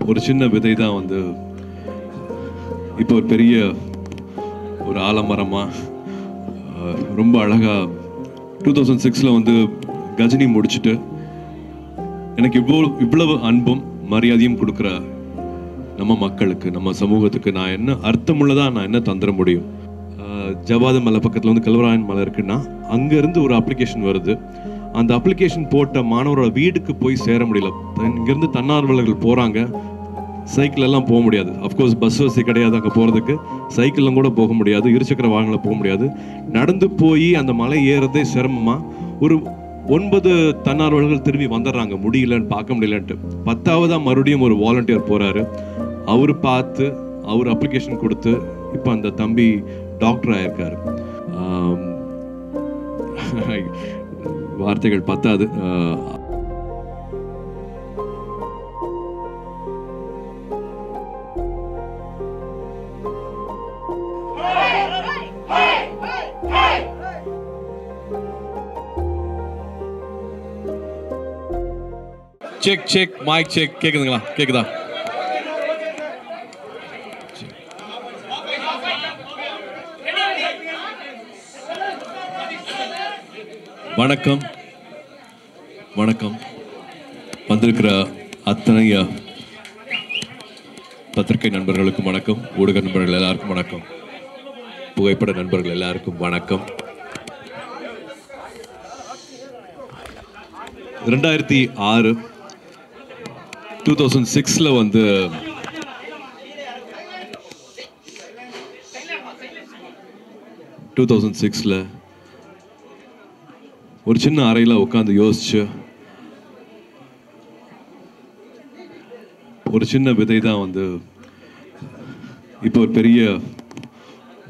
ஒரு சின்ன விதை தான் வந்து இப்போ ஒரு பெரிய ஒரு ஆலமரமாக ரொம்ப அழகாக 2006 வந்து கஜினி முடிச்சுட்டு எனக்கு இவ்வளவு அன்பும் மரியாதையும் கொடுக்குற நம்ம மக்களுக்கு, நம்ம சமூகத்துக்கு நான் என்ன அர்த்தமுள்ளதாக நான் என்ன தந்துட முடியும்? ஜவாது மலை பக்கத்தில் வந்து கல்வராயன் மலை இருக்குன்னா அங்கேருந்து ஒரு அப்ளிகேஷன் வருது. அந்த அப்ளிகேஷன் போட்ட மாணவரோட வீட்டுக்கு போய் சேர முடியல. இங்கேருந்து தன்னார்வலர்கள் போகிறாங்க, சைக்கிள் எல்லாம் போக முடியாது. அஃப்கோர்ஸ் பஸ் வசதி கிடையாது, அங்கே போகிறதுக்கு சைக்கிளும் கூட போக முடியாது, இருசக்கர வாகனத்தில் போக முடியாது. நடந்து போய் அந்த மலை ஏறதே சிரமமாக ஒரு 9 தன்னார்வலர்கள் திரும்பி வந்துடுறாங்க, முடியலன்னு பார்க்க முடியலன்ட்டு. 10ஆவதாக மறுபடியும் ஒரு வாலண்டியர் போகிறாரு. அவர் பார்த்து அவர் அப்ளிகேஷன் கொடுத்து இப்போ அந்த தம்பி டாக்டர் ஆயிருக்காரு. வார்த்தைகள் பத்தாது. Check check mic check. கேக்குதுங்களா? கேக்குதா? வணக்கம் வணக்கம். வந்திருக்கிற அத்தனை பத்திரிகை நண்பர்களுக்கும் வணக்கம், ஊடக நண்பர்கள் எல்லாருக்கும் வணக்கம், புகைப்பட நண்பர்கள் எல்லாருக்கும் வணக்கம். 2006 2006 வந்து ஒரு சின்ன அறையில் உட்காந்து யோசிச்சு ஒரு சின்ன விதை தான் வந்து இப்போ ஒரு பெரிய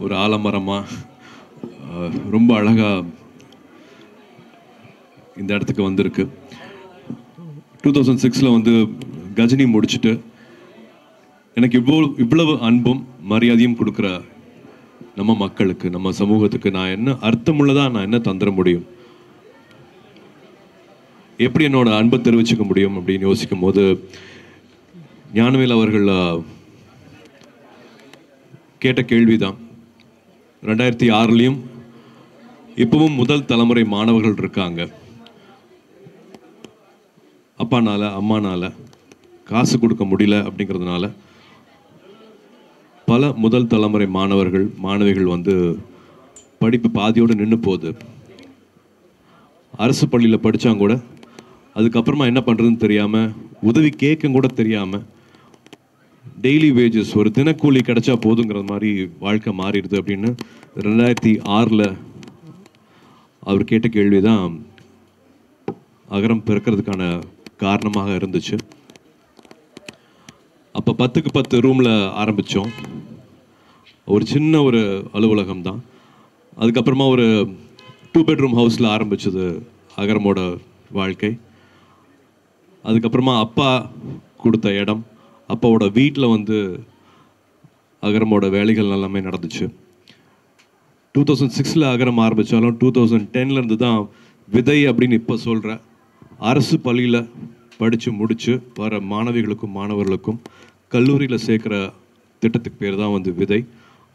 ஒரு ஆலமரமாக ரொம்ப அழகாக இந்த இடத்துக்கு வந்திருக்கு. 2006 வந்து கஜினி முடிச்சுட்டு எனக்கு இவ்வளவு அன்பும் மரியாதையும் கொடுக்குற நம்ம மக்களுக்கு, நம்ம சமூகத்துக்கு நான் என்ன அர்த்தமுள்ளதாக நான் என்ன தந்துட முடியும்? எப்படி என்னோட அன்பை தெரிவிச்சுக்க முடியும் அப்படின்னு யோசிக்கும் போது ஞானவேல் அவர்கள் கேட்ட கேள்விதான். 2006 இப்பவும் முதல் தலைமுறை மாணவர்கள் இருக்காங்க. அப்பானால அம்மானால காசு கொடுக்க முடியல அப்படிங்கிறதுனால பல முதல் தலைமுறை மாணவர்கள் மாணவிகள் வந்து படிப்பு பாதியோடு நின்று போகுது. அரசு பள்ளியில் படித்தாங்க கூட அதுக்கப்புறமா என்ன பண்ணுறதுன்னு தெரியாமல், உதவி கேட்க கூட தெரியாமல், டெய்லி வேஜஸ் ஒரு தினக்கூலி கிடைச்சா போதுங்கிற மாதிரி வாழ்க்கை மாறிடுது அப்படின்னு 2006 அவர் கேட்ட கேள்வி தான் அகரம் பிறக்கிறதுக்கான காரணமாக இருந்துச்சு. அப்போ 10க்கு 10 ரூமில் ஆரம்பித்தோம். ஒரு சின்ன ஒரு அலுவலகம் தான். அதுக்கப்புறமா ஒரு 2 பெட்ரூம் ஹவுஸில் ஆரம்பித்தது அகரமோட வாழ்க்கை. அதுக்கப்புறமா அப்பா கொடுத்த இடம், அப்பாவோட வீட்டில் வந்து அகரமோட வேலைகள் எல்லாமே நடந்துச்சு. 2006 அகரம் ஆரம்பித்தாலும் 2010 தான் விதை அப்படின்னு இப்போ சொல்கிற அரசு பள்ளியில் படித்து முடித்து வர மாணவிகளுக்கும் மாணவர்களுக்கும் கல்லூரியில் சேர்க்குற திட்டத்துக்கு பேர் தான் வந்து விதை.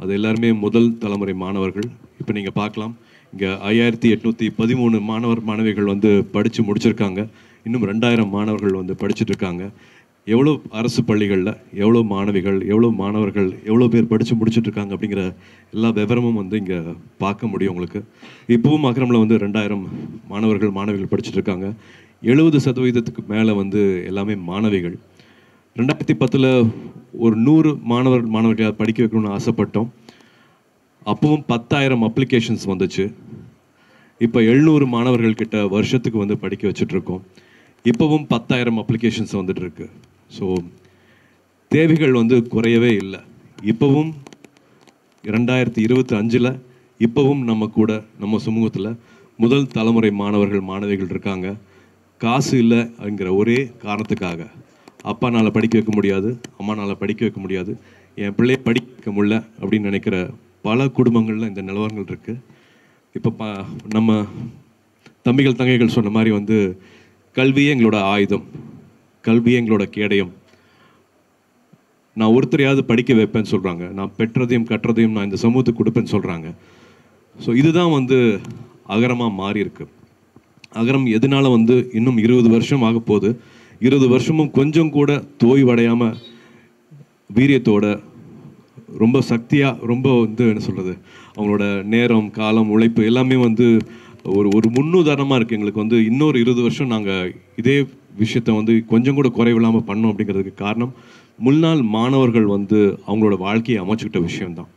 அது எல்லாருமே முதல் தலைமுறை மாணவர்கள். இப்போ நீங்கள் பார்க்கலாம், இங்கே 5813 மாணவிகள் வந்து படித்து முடிச்சிருக்காங்க. இன்னும் 2000 மாணவர்கள் வந்து படிச்சுட்டு இருக்காங்க. எவ்வளோ அரசு பள்ளிகளில் எவ்வளோ மாணவிகள், எவ்வளோ மாணவர்கள், எவ்வளோ பேர் படித்து முடிச்சுட்டு இருக்காங்க அப்படிங்கிற எல்லா விவரமும் வந்து இங்கே பார்க்க முடியும் உங்களுக்கு. இப்போவும் அகரமில் வந்து 2000 மாணவர்கள் படிச்சுட்டு இருக்காங்க. 70% மேலே வந்து எல்லாமே மாணவிகள். 2010 ஒரு 100 மாணவர்களை படிக்க வைக்கணும்னு ஆசைப்பட்டோம். அப்பவும் 10,000 அப்ளிகேஷன்ஸ் வந்துச்சு. இப்போ 700 மாணவர்கள் கிட்ட வருஷத்துக்கு வந்து படிக்க வச்சுட்ருக்கோம். இப்போவும் 10,000 அப்ளிகேஷன்ஸ் வந்துட்டு இருக்கு. ஸோ தேவைகள் வந்து குறையவே இல்லை. இப்போவும் 2025 இப்போவும் நம்ம கூட நம்ம சமூகத்தில் முதல் தலைமுறை மாணவிகள் இருக்காங்க. காசு இல்லை அப்படிங்கிற ஒரே காரணத்துக்காக அப்பானால் படிக்க வைக்க முடியாது, அம்மானால் படிக்க வைக்க முடியாது, என் பிள்ளையை படிக்க வைக்க முடியல அப்படின்னு நினைக்கிற பல குடும்பங்களில் இந்த நிலவரங்கள் இருக்குது. இப்போ நம்ம தம்பிகள் தங்கைகள் சொன்ன மாதிரி வந்து கல்வியே எங்களோட ஆயுதம், கல்வியே எங்களோட கேடயம். நான் ஒருத்தரையாவது படிக்க வைப்பேன்னு சொல்கிறாங்க. நான் பெற்றதையும் கற்றதையும் நான் இந்த சமூகத்துக்கு கொடுப்பேன்னு சொல்கிறாங்க. ஸோ இதுதான் வந்து அகரமாக மாறி இருக்கு. அகரம் எதனால வந்து இன்னும் 20 வருஷம் ஆக போகுது. 20 வருஷமும் கொஞ்சம் கூட தோய்வடையாமல் வீரியத்தோட ரொம்ப சக்தியாக ரொம்ப வந்து என்ன சொல்கிறது, அவங்களோட நேரம் காலம் உழைப்பு எல்லாமே வந்து ஒரு முன்னுதாரணமாக இருக்குது எங்களுக்கு. வந்து இன்னொரு 20 வருஷம் நாங்கள் இதே விஷயத்த வந்து கொஞ்சம் கூட குறைவில்லாமல் பண்ணோம். அப்படிங்கிறதுக்கு காரணம் முன்னாள் மாணவர்கள் வந்து அவங்களோட வாழ்க்கையை அமைச்சுக்கிட்ட விஷயம்தான்.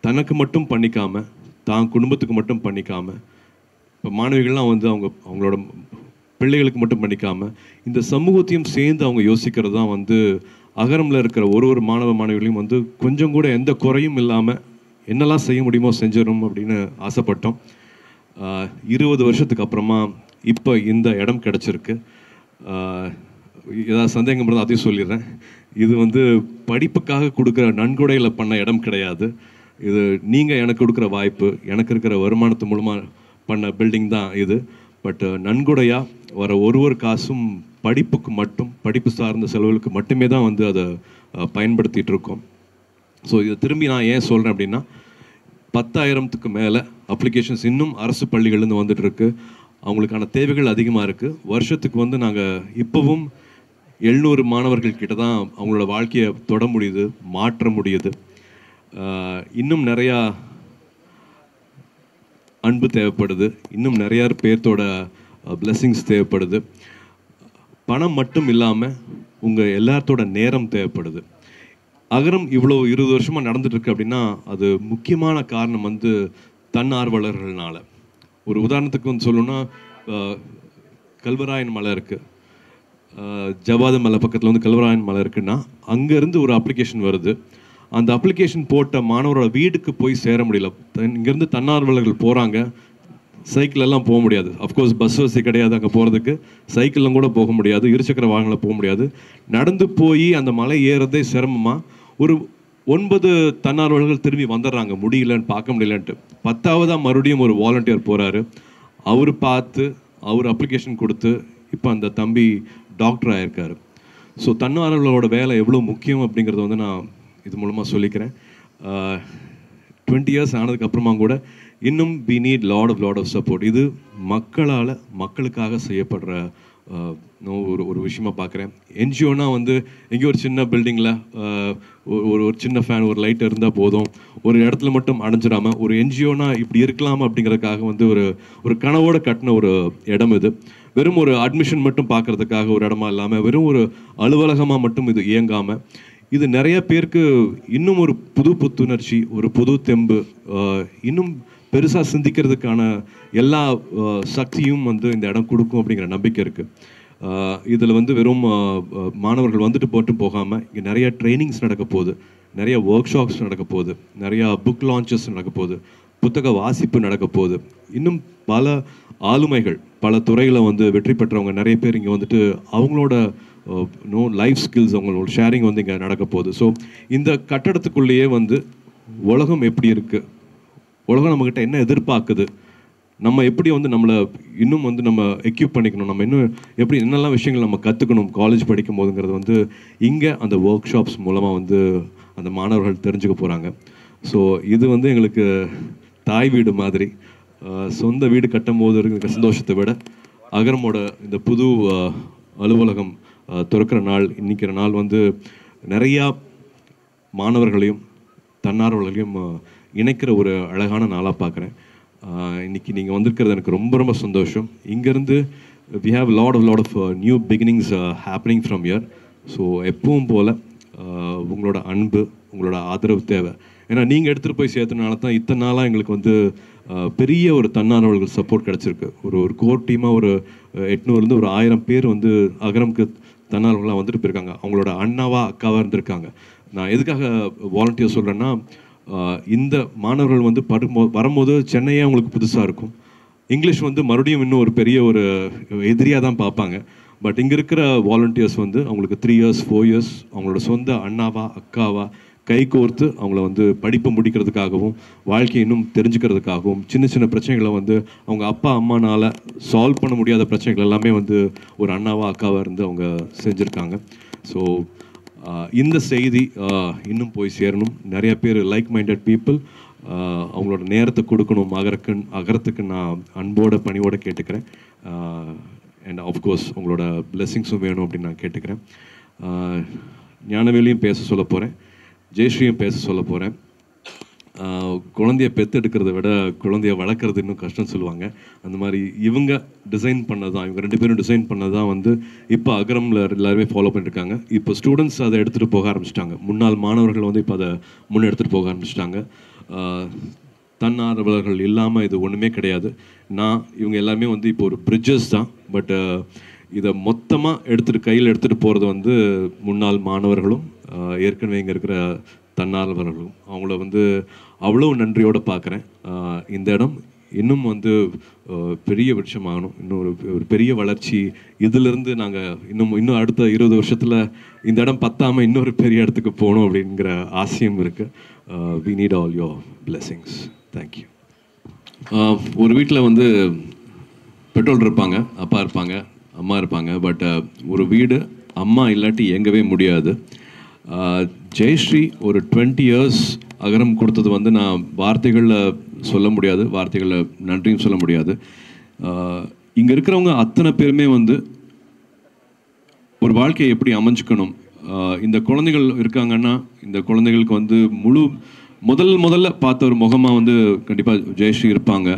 தனக்கு மட்டும் பண்ணிக்காமல், தான் குடும்பத்துக்கு மட்டும் பண்ணிக்காமல், இப்போ மாணவிகள்லாம் வந்து அவங்களோட பிள்ளைகளுக்கு மட்டும் பண்ணிக்காமல் இந்த சமூகத்தையும் சேர்ந்து அவங்க யோசிக்கிறது தான் வந்து அகரமில் இருக்கிற ஒரு மாணவ மாணவிகளையும் வந்து கொஞ்சம் கூட எந்த குறையும் இல்லாமல் என்னெல்லாம் செய்ய முடியுமோ செஞ்சிடணும் அப்படின்னு ஆசைப்பட்டோம். 20 வருஷத்துக்கு அப்புறமா இப்போ இந்த இடம் கிடச்சிருக்கு. ஏதாவது சந்தேகம் இருந்தால் அதையும் சொல்லிடுறேன். இது வந்து படிப்புக்காக கொடுக்குற நன்கொடையில் பண்ண இடம் கிடையாது. இது நீங்கள் எனக்கு கொடுக்குற வாய்ப்பு, எனக்கு இருக்கிற வருமானத்து மூலமாக பண்ண பில்டிங் தான் இது. பட் நன்கொடையாக வர ஒரு காசும் படிப்புக்கு மட்டும், படிப்பு சார்ந்த செலவுகளுக்கு மட்டுமே தான் வந்து அதை பயன்படுத்திகிட்டு இருக்கோம். ஸோ இதை திரும்பி நான் ஏன் சொல்கிறேன் அப்படின்னா, 10,000க்கு மேலே அப்ளிகேஷன்ஸ் இன்னும் அரசு பள்ளிகள்லேருந்து வந்துட்டுருக்கு. அவங்களுக்கான தேவைகள் அதிகமாக இருக்குது. வருஷத்துக்கு வந்து நாங்கள் இப்போவும் 700 மாணவர்கள் கிட்ட தான் அவங்களோட வாழ்க்கையை தொட முடியுது, மாற்ற முடியுது. இன்னும் நிறையா அன்பு தேவைப்படுது, இன்னும் நிறையா பேர்த்தோட பிளெஸிங்ஸ் தேவைப்படுது. பணம் மட்டும் இல்லாமல் உங்கள் எல்லாத்தோட நேரம் தேவைப்படுது. அகரம் இவ்வளோ 20 வருஷமாக நடந்துட்டுருக்கு அப்படின்னா அது முக்கியமான காரணம் வந்து தன்னார்வலர்கள்னால. ஒரு உதாரணத்துக்கு வந்து சொல்லணும்னா, கல்வராயன் மலை இருக்குது, ஜவாத மலை பக்கத்தில் வந்து கல்வராயன் மலை இருக்குன்னா அங்கேருந்து ஒரு அப்ளிகேஷன் வருது. அந்த அப்ளிகேஷன் போட்ட மாணவரோட வீட்டுக்கு போய் சேர முடியல. இங்கேருந்து தன்னார்வலர்கள் போகிறாங்க, சைக்கிளெல்லாம் போக முடியாது. அஃப்கோர்ஸ் பஸ் வசதி கிடையாது அங்கே போகிறதுக்கு, சைக்கிளும் கூட போக முடியாது, இருசக்கர வாகனத்தில் போக முடியாது. நடந்து போய் அந்த மலை ஏறதே சிரமமாக ஒரு 9 தன்னார்வலர்கள் திரும்பி வந்துடுறாங்க, முடியலன்னு பார்க்க முடியலன்ட்டு. 10ஆவதாக மறுபடியும் ஒரு வாலண்டியர் போகிறாரு. அவர் பார்த்து அவர் அப்ளிகேஷன் கொடுத்து இப்போ அந்த தம்பி டாக்டர் ஆகியிருக்காரு. ஸோ தன்னார்வலர்களோட வேலை எவ்வளோ முக்கியம் அப்படிங்கிறத வந்து நான் இது மூலமாக சொல்லிக்கிறேன். 20 இயர்ஸ் ஆனதுக்கப்புறமா கூட இன்னும் we need lot of support. இது மக்களால் மக்களுக்காக செய்யப்படுற ஒரு விஷயமா பார்க்குறேன். என்ஜிஓனா வந்து எங்கேயோ ஒரு சின்ன பில்டிங்கில் ஒரு சின்ன ஃபேன், ஒரு லைட் இருந்தால் போதும், ஒரு இடத்துல மட்டும் அடைஞ்சிடாமல், ஒரு என்ஜிஓனா இப்படி இருக்கலாம் அப்படிங்கிறதுக்காக வந்து ஒரு கனவோடு கட்டின ஒரு இடம் இது. வெறும் ஒரு அட்மிஷன் மட்டும் பார்க்குறதுக்காக ஒரு இடமா இல்லாமல், வெறும் ஒரு அலுவலகமாக மட்டும் இது இயங்காமல், இது நிறைய பேருக்கு இன்னும் ஒரு புது புத்துணர்ச்சி, ஒரு புது தெம்பு, இன்னும் பெருசாக சிந்திக்கிறதுக்கான எல்லா சக்தியும் வந்து இந்த இடம் கொடுக்கும் அப்படிங்கிற நம்பிக்கை இருக்குது. இதில் வந்து வெறும் மாணவர்கள் வந்துட்டு போட்டு போகாமல் இங்கே நிறைய ட்ரைனிங்ஸ் நடக்க போகுது, நிறைய ஒர்க் ஷாப்ஸ் நடக்க போகுது, நிறையா புக் லான்ச்சஸ் நடக்க போகுது, புத்தக வாசிப்பு நடக்க போகுது. இன்னும் பல ஆளுமைகள், பல துறையில் வந்து வெற்றி பெற்றவங்க நிறைய பேர் இங்கே வந்துட்டு அவங்களோட லைஃப் ஸ்கில்ஸ், அவங்களோட ஷேரிங் வந்து இங்கே நடக்க போகுது. ஸோ இந்த கட்டடத்துக்குள்ளேயே வந்து உலகம் எப்படி இருக்குது, உலகம் நம்மக்கிட்ட என்ன எதிர்பார்க்குது, நம்ம எப்படி வந்து நம்மளை இன்னும் வந்து நம்ம எக்யூப் பண்ணிக்கணும், நம்ம இன்னும் எப்படி என்னெல்லாம் விஷயங்கள் நம்ம கற்றுக்கணும் காலேஜ் படிக்கும் போதுங்கிறது வந்து இங்கே அந்த ஒர்க் ஷாப்ஸ் மூலமாக வந்து அந்த மாணவர்கள் தெரிஞ்சுக்க போகிறாங்க. ஸோ இது வந்து எங்களுக்கு தாய் வீடு மாதிரி. சொந்த வீடு கட்டும் போது இருக்கிற சந்தோஷத்தை விட அகரமோட இந்த புது அலுவலகம் திறக்கிற நாள், இன்னைக்கிற நாள் வந்து நிறையா மாணவர்களையும் தன்னார்வலர்களையும் இணைக்கிற ஒரு அழகான நாளாக பார்க்குறேன். இன்றைக்கி நீங்கள் வந்திருக்கிறது எனக்கு ரொம்ப ரொம்ப சந்தோஷம். இங்கேருந்து we have lot of new beginnings happening from here. So எப்பவும் போல் உங்களோட அன்பு, உங்களோட ஆதரவு தேவை. ஏன்னா நீங்கள் எடுத்துகிட்டு போய் சேர்த்தனால தான் இத்தனை நாளாக எங்களுக்கு வந்து பெரிய ஒரு தன்னார்வலர்கள் சப்போர்ட் கிடச்சிருக்கு. ஒரு கோர் டீமாக ஒரு 800லேருந்து ஒரு 1000 பேர் வந்து அகரமுக்கு தன்னார்வலர்களாக வந்துட்டு போயிருக்காங்க. அவங்களோட அண்ணாவா அக்காவாக இருந்திருக்காங்க. நான் எதுக்காக வாலண்டியர் சொல்கிறேன்னா, இந்த மாணவர்கள் வந்து வரும்போது சென்னையே அவங்களுக்கு புதுசாக இருக்கும். இங்கிலீஷ் வந்து மறுபடியும் இன்னும் ஒரு பெரிய ஒரு எதிரியாக தான் பார்ப்பாங்க. பட் இங்கே இருக்கிற வாலண்டியர்ஸ் வந்து அவங்களுக்கு 3 இயர்ஸ் 4 இயர்ஸ் அவங்களோட சொந்த அண்ணாவா அக்காவா கை கோர்த்து அவங்கள வந்து படிப்பை முடிக்கிறதுக்காகவும் வாழ்க்கையை இன்னும் தெரிஞ்சுக்கிறதுக்காகவும் சின்ன சின்ன பிரச்சனைகளை வந்து அவங்க அப்பா அம்மானால் சால்வ் பண்ண முடியாத பிரச்சனைகள் எல்லாமே வந்து ஒரு அண்ணாவா அக்காவாக இருந்து அவங்க செஞ்சுருக்காங்க. ஸோ இந்த செய்தி இன்னும் போய் சேரணும். நிறைய பேர் லைக் மைண்டட் பீப்புள் அவங்களோட நேரத்தை கொடுக்கணும் அகரத்துக்கு நான் அன்போட பணியோடு கேட்டுக்கிறேன். அண்ட் ஆஃப்கோர்ஸ் உங்களோட பிளெஸ்ஸிங்ஸும் வேணும் அப்படின்னு நான் கேட்டுக்கிறேன். ஞானவேலியும் பேச சொல்ல போகிறேன், ஜெயஸ்ரீயும் பேச சொல்ல போகிறேன். குழந்தைய பெற்றெடுக்கிறத விட குழந்தைய வளர்க்குறது இன்னும் கஷ்டம்னு சொல்லுவாங்க. அந்த மாதிரி இவங்க டிசைன் பண்ணதான், இவங்க 2 பேரும் டிசைன் பண்ணதான் வந்து இப்போ அகரமில் எல்லாருமே ஃபாலோ பண்ணியிருக்காங்க. இப்போ ஸ்டூடெண்ட்ஸ் அதை எடுத்துகிட்டு போக ஆரம்பிச்சிட்டாங்க. முன்னாள் மாணவர்கள் வந்து இப்போ அதை எடுத்துகிட்டு போக ஆரம்பிச்சிட்டாங்க. தன்னார்வலர்கள் இல்லாமல் இது ஒன்றுமே கிடையாது. இவங்க எல்லாமே வந்து இப்போ ஒரு பிரிட்ஜஸ் தான். பட் இதை மொத்தமாக கையில் எடுத்துகிட்டு போகிறது வந்து முன்னாள் மாணவர்களும் ஏற்கனவே இங்கே இருக்கிற தன்னார்வலர்களும். அவங்கள வந்து அவ்வளோ நன்றியோடு பார்க்குறேன். இந்த இடம் இன்னும் வந்து பெரிய விருட்சமாகணும், இன்னும் ஒரு பெரிய வளர்ச்சி. இதிலிருந்து நாங்கள் இன்னும் அடுத்த 20 வருஷத்தில் இந்த இடம் பத்தாமல் இன்னொரு பெரிய இடத்துக்கு போகணும் அப்படிங்கிற ஆசையும் இருக்குது. We need all your blessings. Thank you. ஒரு வீட்டில் வந்து பெட்ரோல் இருப்பாங்க, அப்பா இருப்பாங்க, அம்மா இருப்பாங்க. பட் ஒரு வீடு அம்மா இல்லாட்டி இயங்கவே முடியாது. ஜெயஸ்ரீ ஒரு 20 இயர்ஸ் அகரம் கொடுத்தது வந்து நான் வார்த்தைகளில் சொல்ல முடியாது, வார்த்தைகளில் நன்றியும் சொல்ல முடியாது. இங்கே இருக்கிறவங்க அத்தனை பேருமே வந்து ஒரு வாழ்க்கையை எப்படி அமைஞ்சுக்கணும். இந்த குழந்தைகள் இருக்காங்கன்னா இந்த குழந்தைகளுக்கு வந்து முதல்ல பார்த்த ஒரு முகமாக வந்து கண்டிப்பாக ஜெயஸ்ரீ இருப்பாங்க.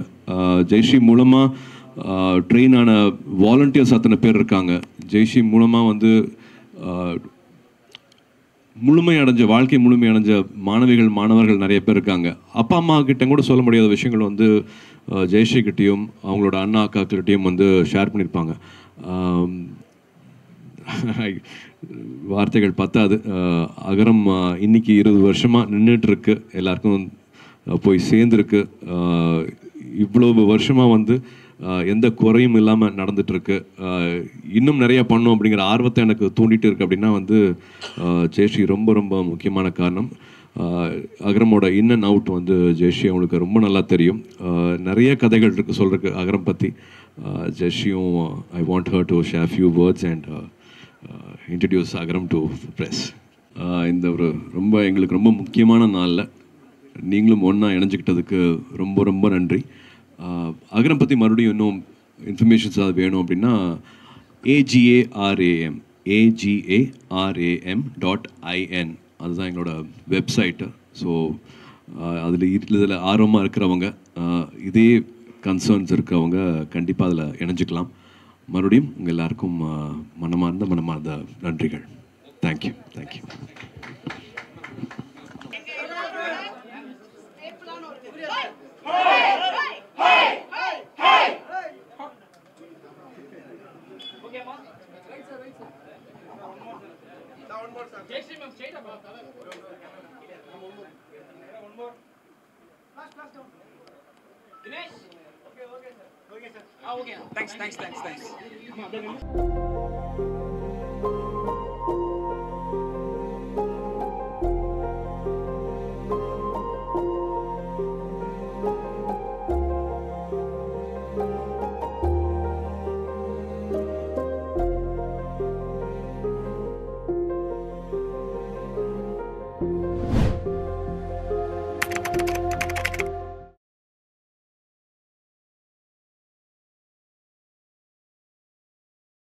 ஜெயஸ்ரீ மூலமாக ட்ரெயின் ஆன வாலண்டியர்ஸ் அத்தனை பேர் இருக்காங்க. ஜெயஸ்ரீ மூலமாக வந்து வாழ்க்கை முழுமையடைஞ்ச மாணவர்கள் நிறைய பேர் இருக்காங்க. அப்பா அம்மா கிட்ட கூட சொல்ல முடியாத விஷயங்கள் வந்து ஜெயஸ்ரீ கிட்டேயும் அவங்களோட அண்ணா அக்காக்கிட்டையும் வந்து ஷேர் பண்ணியிருப்பாங்க. வார்த்தைகள் பத்தாது. அகரம் இன்னைக்கு 20 வருஷமாக நின்றுட்டுருக்கு, எல்லாருக்கும் போய் சேர்ந்துருக்கு. இவ்வளவு வருஷமாக வந்து எந்த குறையும் இல்லாமல் நடந்துகிட்ருக்கு. இன்னும் நிறையா பண்ணும் அப்படிங்கிற ஆர்வத்தை எனக்கு தூண்டிகிட்டு இருக்குது. அப்படின்னா வந்து ஜெயஸ்ரீ ரொம்ப ரொம்ப முக்கியமான காரணம். அகரமோட இன் அண்ட் அவுட் வந்து ஜெயஸ்ரீ அவங்களுக்கு ரொம்ப நல்லா தெரியும். நிறைய கதைகள் இருக்குது சொல்கிறதுக்கு அகரம் பற்றி. ஜெயஸ்ரீயும் I want her to share few words and introduce Agaram to press. இந்த ஒரு எங்களுக்கு ரொம்ப முக்கியமான நாளில் நீங்களும் ஒன்றா இணைஞ்சிக்கிட்டதுக்கு ரொம்ப ரொம்ப நன்றி. அகரம் பற்றி மறுபடியும் இன்னும் இன்ஃபர்மேஷன்ஸ் அது வேணும் அப்படின்னா agaram.in அதுதான் எங்களோட வெப்சைட்டு. ஸோ இதில் ஆர்வமாக இருக்கிறவங்க, இதே கன்சர்ன்ஸ் இருக்கிறவங்க கண்டிப்பாக அதில் இணைஞ்சிக்கலாம். மறுபடியும் உங்கள் எல்லாருக்கும் மனமார்ந்த நன்றிகள். Thank you. Dinesh? Okay, sir. Okay, sir. Thanks.